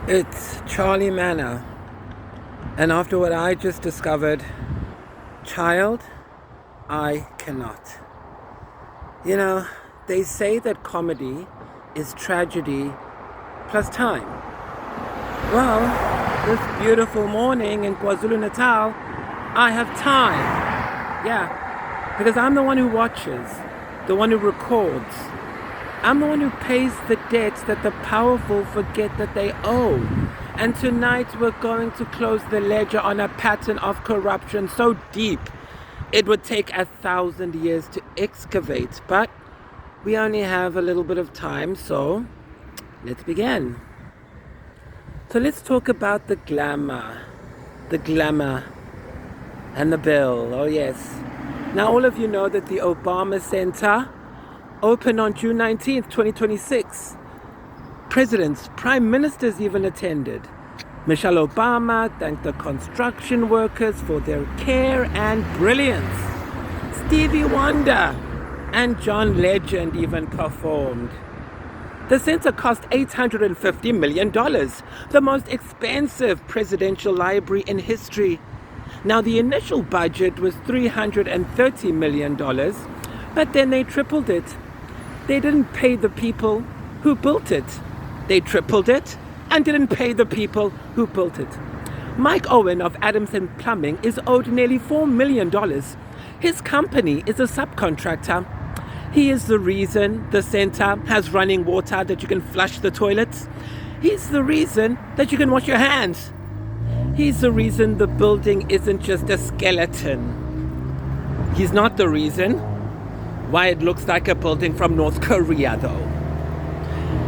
It's Charlie Manor, and after what I just discovered, child, I cannot. You know, they say that comedy is tragedy plus time. Well, this beautiful morning in KwaZulu-Natal, I have time. Yeah, because I'm the one who watches, the one who records. I'm the one who pays the debts that the powerful forget that they owe. And tonight we're going to close the ledger on a pattern of corruption so deep it would take 1,000 years to excavate. But we only have a little bit of time, so let's begin. So let's talk about the glamour and the bill. Oh yes. Now all of you know that the Obama Center opened on June 19th, 2026. Presidents, prime ministers even attended. Michelle Obama thanked the construction workers for their care and brilliance. Stevie Wonder and John Legend even performed. The center cost $850 million, the most expensive presidential library in history. Now the initial budget was $330 million, but then they tripled it. They didn't pay the people who built it. They tripled it and didn't pay the people who built it. Mike Owen of Adamson Plumbing is owed nearly $4 million. His company is a subcontractor. He is the reason the center has running water that you can flush the toilets. He's the reason that you can wash your hands. He's the reason the building isn't just a skeleton. He's not the reason why it looks like a building from North Korea, though.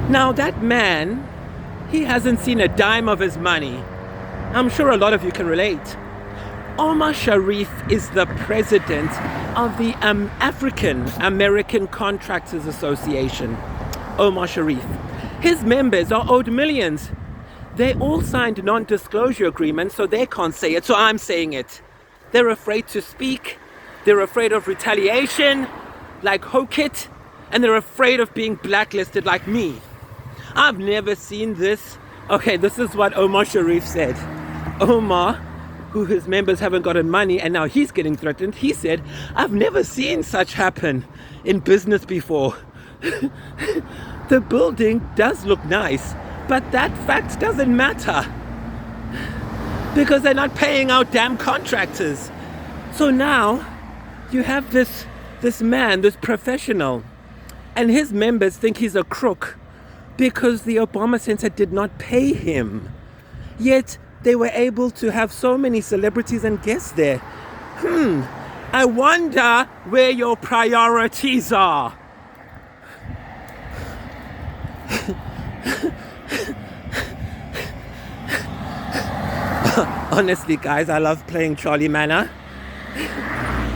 Now, that man, he hasn't seen a dime of his money. I'm sure a lot of you can relate. Omar Sharif is the president of the African American Contractors Association. Omar Sharif. His members are owed millions. They all signed non-disclosure agreements, so they can't say it, so I'm saying it. They're afraid to speak. They're afraid of retaliation, like Hokit, and they're afraid of being blacklisted like me. I've never seen this. Okay, this is what Omar Sharif said. Omar, who his members haven't gotten money and now he's getting threatened, he said, I've never seen such happen in business before. The building does look nice, but that fact doesn't matter because they're not paying out damn contractors. So now you have this man, this professional, and his members think he's a crook because the Obama Center did not pay him. Yet they were able to have so many celebrities and guests there. I wonder where your priorities are. Honestly, guys, I love playing Charlie Manor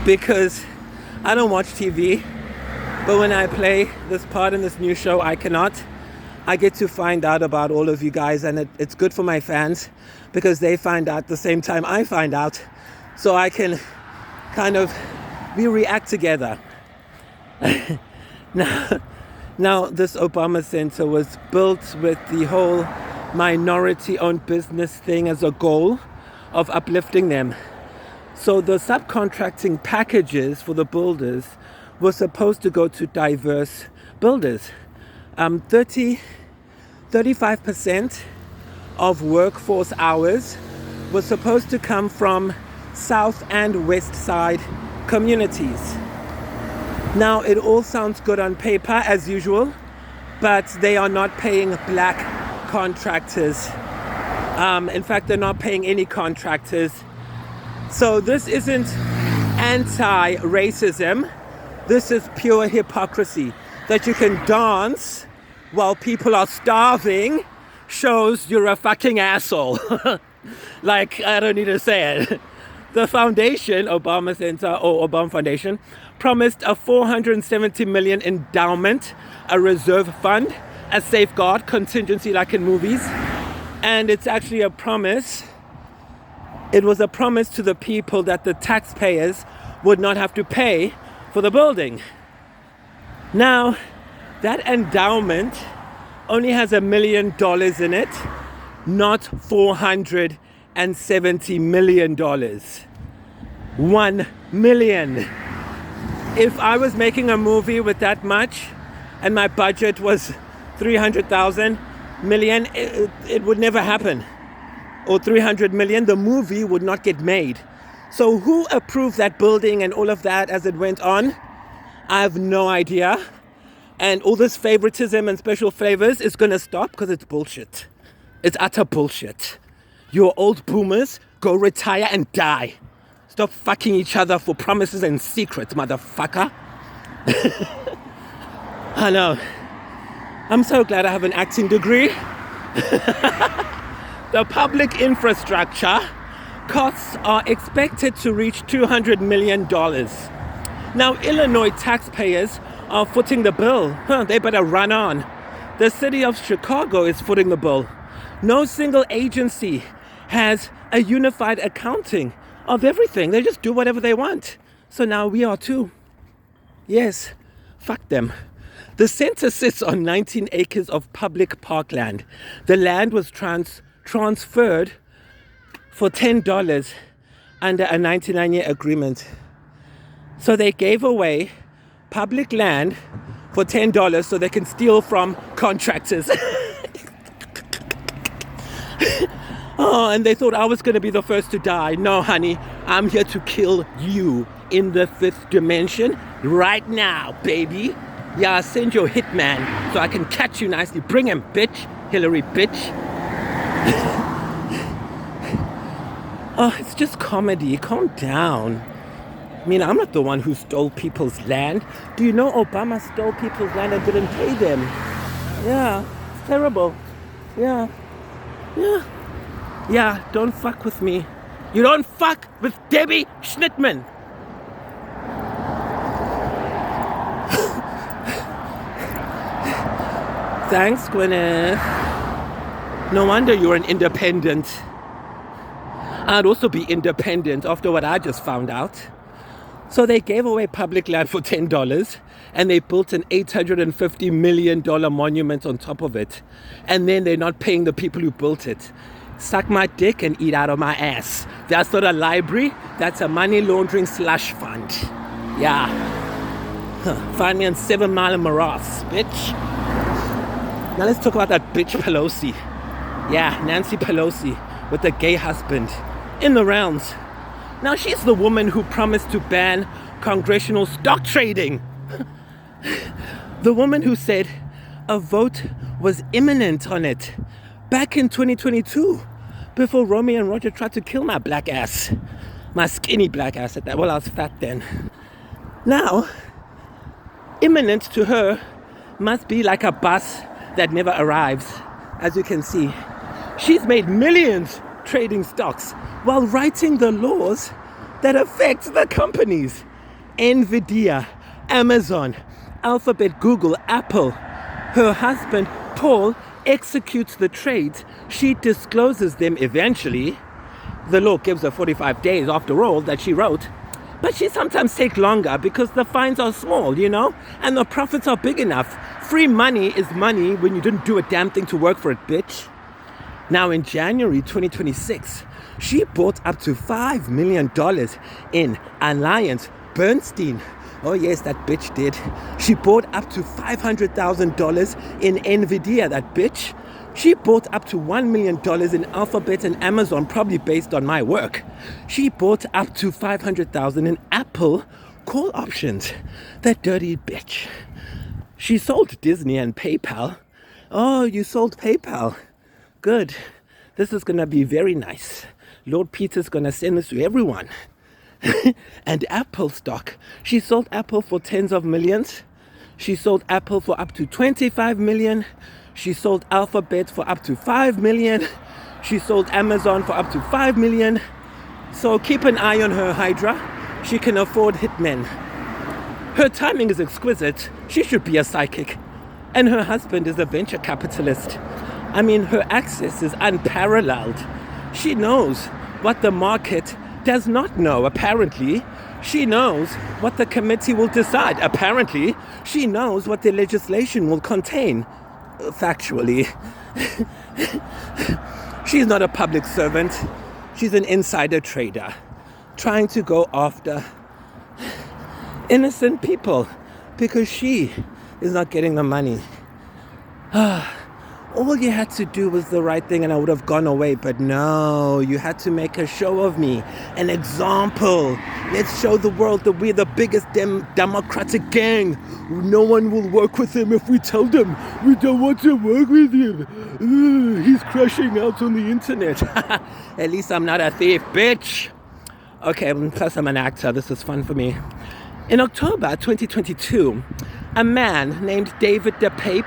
because I don't watch TV, but when I play this part in this new show, I cannot. I get to find out about all of you guys, and it's good for my fans because they find out the same time I find out, so I can kind of react together. Now, this Obama Center was built with the whole minority-owned business thing as a goal of uplifting them. So the subcontracting packages for the builders were supposed to go to diverse builders. 35% of workforce hours was supposed to come from South and West Side communities. Now, it all sounds good on paper as usual, but they are not paying black contractors. In fact, they're not paying any contractors. So this isn't anti-racism. This is pure hypocrisy. That you can dance while people are starving shows you're a fucking asshole. Like, I don't need to say it. The foundation, Obama Center or Obama Foundation, promised a $470 million endowment, a reserve fund, a safeguard contingency like in movies. And it's actually a promise. It was a promise to the people that the taxpayers would not have to pay for the building. Now, that endowment only has $1 million in it not $470 million. 1 million. If I was making a movie with that much and my budget was 300,000 million, it would never happen. Or 300 million, the movie would not get made. So who approved that building and all of that as it went on? I have no idea. And all this favoritism and special flavors is going to stop because it's bullshit. It's utter bullshit. You're old boomers, go retire and die. Stop fucking each other for promises and secrets, motherfucker. I know. I'm so glad I have an acting degree. The public infrastructure costs are expected to reach $200 million. Now, Illinois taxpayers are footing the bill. They better run on. The city of Chicago is footing the bill. No single agency has a unified accounting of everything. They just do whatever they want. So now we are too. Yes, fuck them. The center sits on 19 acres of public parkland. The land was transferred for $10 under a 99-year agreement. So they gave away public land for $10 so they can steal from contractors. Oh, and they thought I was going to be the first to die. No, honey, I'm here to kill you in the 5th dimension right now, baby. Yeah, send your hitman so I can catch you nicely. Bring him, bitch. Hillary, bitch. Oh, it's just comedy. Calm down. I mean, I'm not the one who stole people's land. Do you know Obama stole people's land and didn't pay them? Yeah, it's terrible. Yeah. Yeah, don't fuck with me. You don't fuck with Debbie Schnittman. Thanks, Gwyneth. No wonder you're an independent. I'd also be independent after what I just found out. So they gave away public land for $10 and they built an $850 million monument on top of it. And then they're not paying the people who built it. Suck my dick and eat out of my ass. That's not a library. That's a money laundering slush fund. Yeah. Find me on 7 Mile and Morass, bitch. Now let's talk about that bitch Pelosi. Yeah, Nancy Pelosi with the gay husband in the rounds. Now she's the woman who promised to ban congressional stock trading. The woman who said a vote was imminent on it back in 2022 before Romeo and Roger tried to kill my black ass. My skinny black ass at that. Well, I was fat then. Now, imminent to her must be like a bus that never arrives. As you can see, she's made millions trading stocks while writing the laws that affect the companies. Nvidia, Amazon, Alphabet, Google, Apple. Her husband, Paul, executes the trades. She discloses them eventually. The law gives her 45 days after all that she wrote. But she sometimes takes longer because the fines are small, you know, and the profits are big enough. Free money is money when you didn't do a damn thing to work for it, bitch. Now in January 2026, she bought up to $5 million in Alliance Bernstein. Oh yes, that bitch did. She bought up to $500,000 in Nvidia, that bitch. She bought up to $1 million in Alphabet and Amazon, probably based on my work. She bought up to $500,000 in Apple call options. That dirty bitch. She sold Disney and PayPal. Oh, you sold PayPal. Good. This is going to be very nice. Lord Peter's going to send this to everyone. And Apple stock. She sold Apple for tens of millions. She sold Apple for up to 25 million. She sold Alphabet for up to 5 million. She sold Amazon for up to 5 million. So keep an eye on her, Hydra. She can afford hitmen. Her timing is exquisite. She should be a psychic. And her husband is a venture capitalist. I mean, her access is unparalleled. She knows what the market does not know, apparently. She knows what the committee will decide. Apparently, she knows what the legislation will contain. Factually. She's not a public servant. She's an insider trader trying to go after innocent people because she is not getting the money. All you had to do was the right thing and I would have gone away, but no, you had to make a show of me, an example. Let's show the world that we're the biggest democratic gang. No one will work with him if we tell them we don't want to work with him. He's crashing out on the internet. At least I'm not a thief, bitch. Okay, plus I'm an actor. This is fun for me. In October 2022, a man named David T.H.E.Y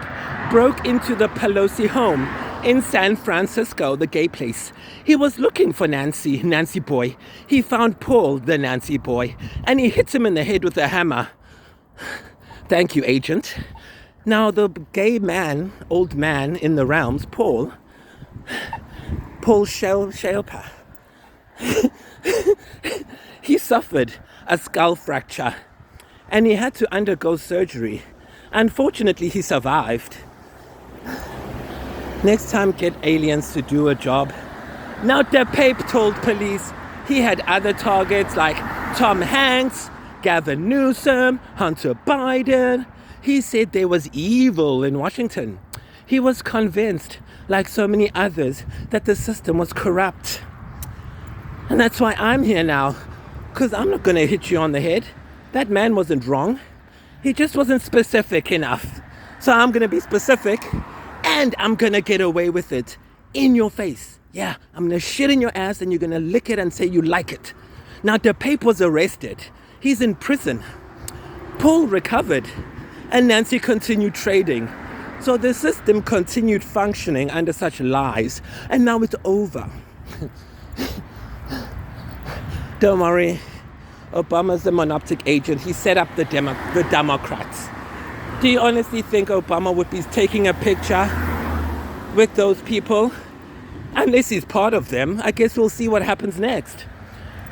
broke into the Pelosi home in San Francisco, the gay place. He was looking for Nancy boy. He found Paul, the Nancy boy, and he hit him in the head with a hammer. Thank you, agent. Now, the gay man, old man in the realms, Paul Shelpa, he suffered a skull fracture and he had to undergo surgery. Unfortunately, he survived. Next time, get aliens to do a job. Now, T.H.E.Y told police he had other targets like Tom Hanks, Gavin Newsom, Hunter Biden. He said there was evil in Washington. He was convinced, like so many others, that the system was corrupt. And that's why I'm here now, because I'm not going to hit you on the head. That man wasn't wrong. He just wasn't specific enough. So I'm going to be specific. And I'm going to get away with it in your face. Yeah, I'm going to shit in your ass and you're going to lick it and say you like it. Now, T.H.E.Y was arrested. He's in prison. Paul recovered and Nancy continued trading. So the system continued functioning under such lies. And now it's over. Don't worry. Obama's the monoptic agent. He set up the Democrats. Do you honestly think Obama would be taking a picture with those people? Unless he's part of them. I guess we'll see what happens next.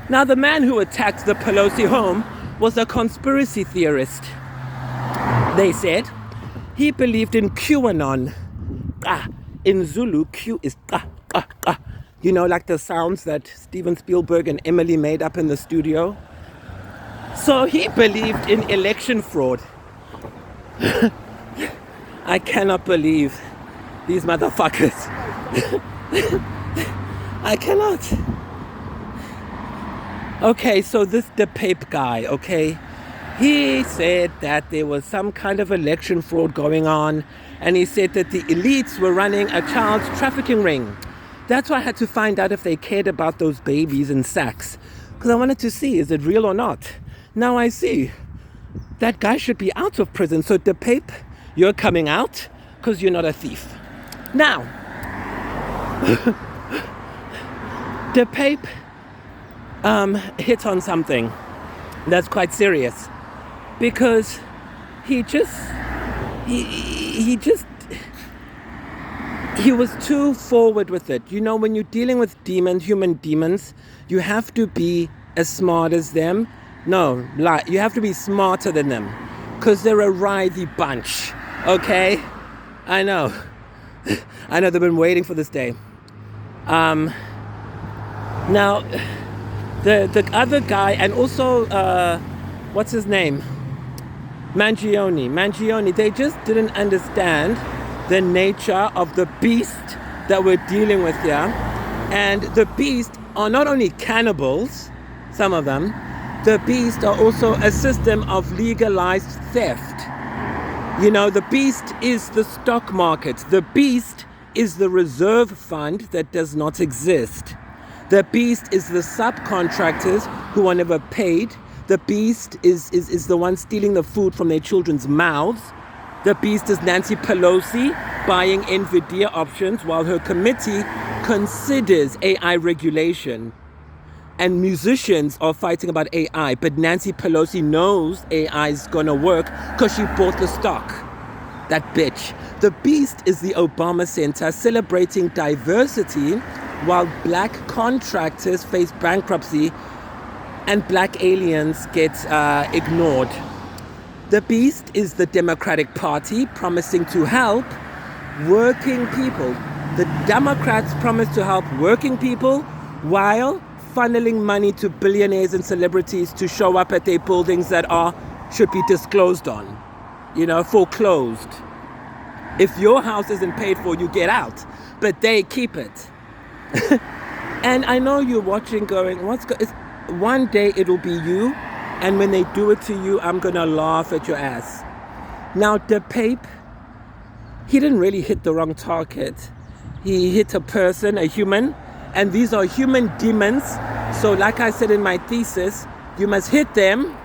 Now, the man who attacked the Pelosi home was a conspiracy theorist. They said he believed in QAnon. In Zulu, Q is you know, like the sounds that Steven Spielberg and Emily made up in the studio. So he believed in election fraud. I cannot believe these motherfuckers. I cannot. Okay, so this T.H.E.Y guy, okay, he said that there was some kind of election fraud going on, and he said that the elites were running a child trafficking ring. That's why I had to find out if they cared about those babies in sacks, because I wanted to see, is it real or not? Now I see. That guy should be out of prison. So T.H.E.Y, you're coming out because you're not a thief. Now, T.H.E.Y hit on something that's quite serious because he was too forward with it. You know, when you're dealing with human demons, you have to be as smart as them. No, you have to be smarter than them because they're a writhy bunch, okay? I know. I know they've been waiting for this day. Now, the other guy, and also, what's his name? Mangione, they just didn't understand the nature of the beast that we're dealing with here. And the beast are not only cannibals, some of them, the beast are also a system of legalized theft. You know, the beast is the stock market. The beast is the reserve fund that does not exist. The beast is the subcontractors who are never paid. The beast is the one stealing the food from their children's mouths. The beast is Nancy Pelosi buying NVIDIA options while her committee considers AI regulation. And musicians are fighting about AI, but Nancy Pelosi knows AI is gonna work because she bought the stock. That bitch. The beast is the Obama Center celebrating diversity while black contractors face bankruptcy and black aliens get ignored. The beast is the Democratic Party promising to help working people. The Democrats promised to help working people while funneling money to billionaires and celebrities to show up at their buildings that should be disclosed on, foreclosed. If your house isn't paid for, you get out, but they keep it. And I know you're watching going, one day it'll be you, and when they do it to you, I'm gonna laugh at your ass. Now, T.H.E.Y, he didn't really hit the wrong target. He hit a person, a human, and these are human demons. So like I said in my thesis, you must hit them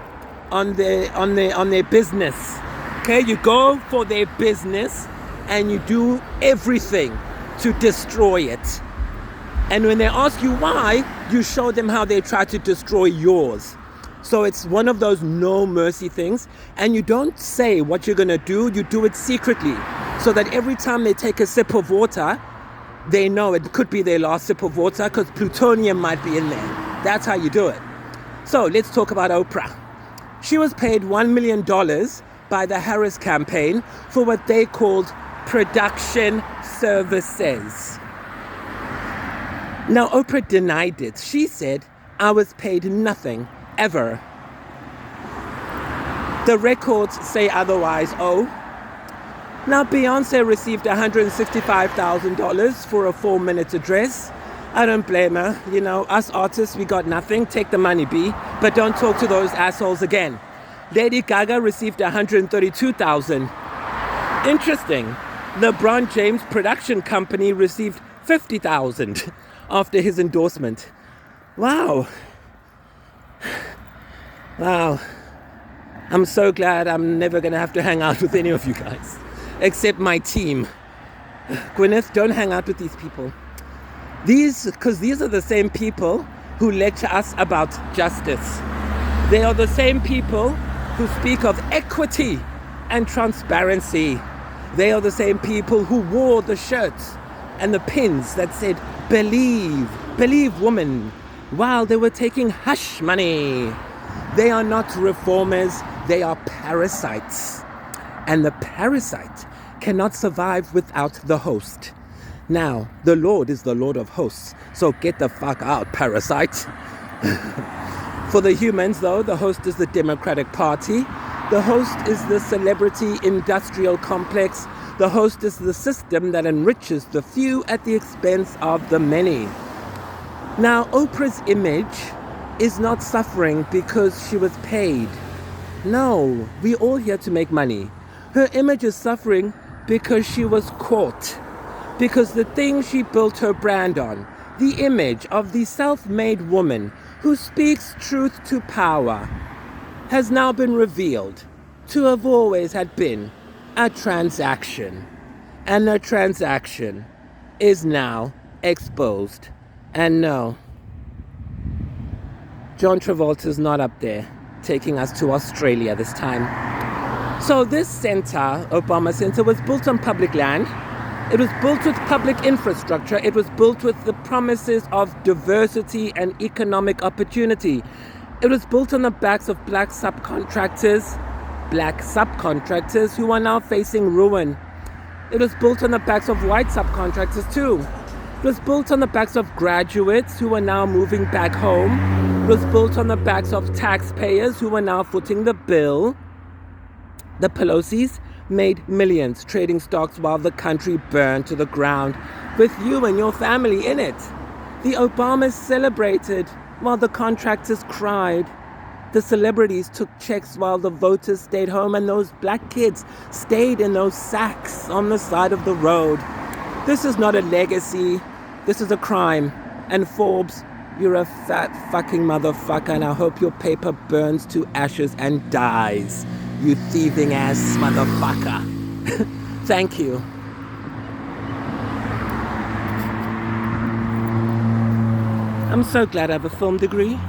on their business. Okay, you go for their business and you do everything to destroy it. And when they ask you why, you show them how they try to destroy yours. So it's one of those no mercy things. And you don't say what you're gonna do, you do it secretly. So that every time they take a sip of water, they know it could be their last sip of water because plutonium might be in there. That's how you do it. So let's talk about Oprah. She was paid $1 million by the Harris campaign for what they called production services. Now, Oprah denied it. She said, I was paid nothing, ever. The records say otherwise. Now, Beyonce received $165,000 for a 4-minute address. I don't blame her. Us artists, we got nothing. Take the money, B. But don't talk to those assholes again. Lady Gaga received $132,000. Interesting. LeBron James' production company received $50,000 after his endorsement. Wow. I'm so glad I'm never going to have to hang out with any of you guys. Except my team. Gwyneth, don't hang out with these people. Because these are the same people who lecture us about justice. They are the same people who speak of equity and transparency. They are the same people who wore the shirts and the pins that said, believe woman, while they were taking hush money. They are not reformers, they are parasites. And the parasite cannot survive without the host. Now, the Lord is the Lord of hosts, so get the fuck out, parasite. For the humans, though, the host is the Democratic Party. The host is the celebrity industrial complex. The host is the system that enriches the few at the expense of the many. Now, Oprah's image is not suffering because she was paid. No, we're all here to make money. Her image is suffering because she was caught. Because the thing she built her brand on, the image of the self-made woman who speaks truth to power, has now been revealed to have always had been a transaction. And the transaction is now exposed. And no, John Travolta's not up there taking us to Australia this time. So this center, Obama Center, was built on public land. It was built with public infrastructure. It was built with the promises of diversity and economic opportunity. It was built on the backs of black subcontractors who are now facing ruin. It was built on the backs of white subcontractors too. It was built on the backs of graduates who are now moving back home. It was built on the backs of taxpayers who are now footing the bill. The Pelosi's made millions trading stocks while the country burned to the ground with you and your family in it. The Obamas celebrated while the contractors cried. The celebrities took checks while the voters stayed home, and those black kids stayed in those sacks on the side of the road. This is not a legacy. This is a crime. And Forbes, you're a fat fucking motherfucker, and I hope your paper burns to ashes and dies. You thieving ass motherfucker. Thank you. I'm so glad I have a film degree.